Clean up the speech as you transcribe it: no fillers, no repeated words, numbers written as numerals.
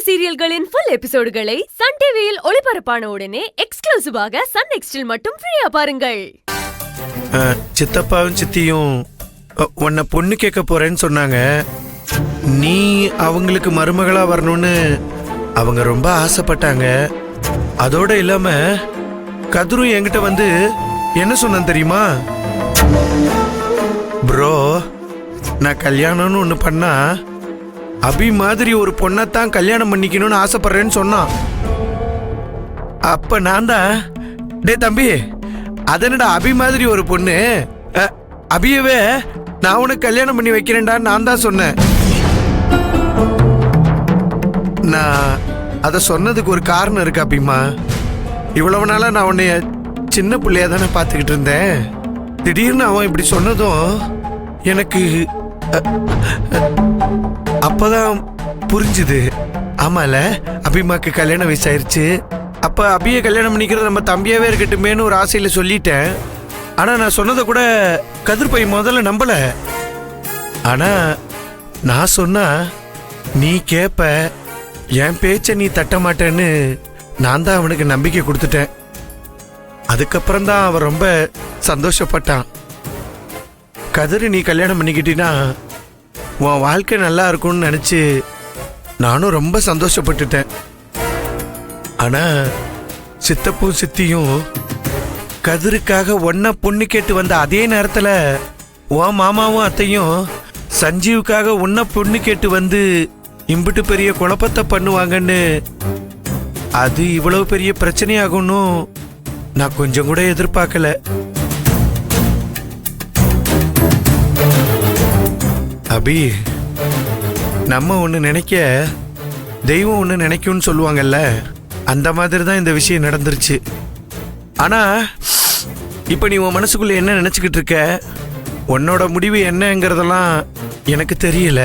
சீரியல்களின் full எபிசோடுகளை Sun டிவியில் ஒளிபரப்பான உடனே எக்ஸ்க்ளூசிவாக சன் நெக்ஸ்டில் மட்டும் ஃப்ரீயா பாருங்கள். சித்தப்பாவும் சித்தியும் உன்னை பொண்ணு கேட்க போறேன்னு சொன்னாங்க. நீ அவங்களுக்கு மருமகளா வரணும்னு அவங்க ரொம்ப ஆசைப்பட்டாங்க. அதோட இல்லாம கதிரும் என்கிட்ட வந்து என்ன சொன்னான் தெரியுமா? ப்ரோ, நான் கல்யாணம்னு ஒன்று பண்ணா அபி மாதிரி ஒரு பொண்ணைத்தான் கல்யாணம் பண்ணிக்கணும்னு ஆசைப்படுறேன்னு சொன்னான். அப்ப நான் தான், டே தம்பி, அதனடா அபி மாதிரி ஒரு பொண்ணு, அபியவே நான் உனக்கு கல்யாணம் பண்ணி வைக்கிறேன்டா நான் தான் சொன்னேன். நான் அதை சொன்னதுக்கு ஒரு காரணம் இருக்கு அபிமா. இவ்வளவு நாளா நான் உன்னைய சின்ன பிள்ளையா தானே பார்த்துக்கிட்டு இருந்தேன். திடீர்னு அவன் இப்படி சொன்னதும் எனக்கு அப்பதான் புரிஞ்சுது. ஆமால, அபிமாக்கு கல்யாண வயசாயிருச்சு. அப்ப அபியை கல்யாணம் பண்ணிக்கிறது நம்ம தம்பியாவே இருக்கட்டுமேனு ஒரு ஆசையில சொல்லிட்டேன். ஆனா நான் சொன்னதை கூட கதிர் பை முதல்ல நம்பல. ஆனா நான் சொன்னா நீ கேப்ப, என் பேச்ச நீ தட்ட மாட்டேன்னு நான் தான் அவனுக்கு நம்பிக்கை கொடுத்துட்டேன். அதுக்கப்புறம் தான் அவன் ரொம்ப சந்தோஷப்பட்டான். கதிர் நீ கல்யாணம் பண்ணிக்கிட்டீன்னா உன் வாழ்க்கை நல்லா இருக்கும்னு நினைச்சு நானும் ரொம்ப சந்தோஷப்பட்டுட்டேன். ஆனா சித்தப்பும் சித்தியும் கதிருக்காக ஒன்ன பொண்ணு கேட்டு வந்த அதே நேரத்துல உன் மாமாவும் அத்தையும் சஞ்சீவுக்காக உன்ன பொண்ணு கேட்டு வந்து இம்பிட்டு பெரிய குழப்பத்தை பண்ணுவாங்கன்னு, அது இவ்வளவு பெரிய பிரச்சனையாகும்னு நான் கொஞ்சம் கூட எதிர்பார்க்கல. அபி, நம்ம ஒன்று நினைக்க தெய்வம் ஒன்று நினைக்கும்னு சொல்லுவாங்கல்ல, அந்த மாதிரி தான் இந்த விஷயம் நடந்துருச்சு. ஆனா இப்போ நீ உன் மனசுக்குள்ள என்ன நினச்சிக்கிட்டு இருக்க, உன்னோட முடிவு என்னங்கிறதெல்லாம் எனக்கு தெரியல.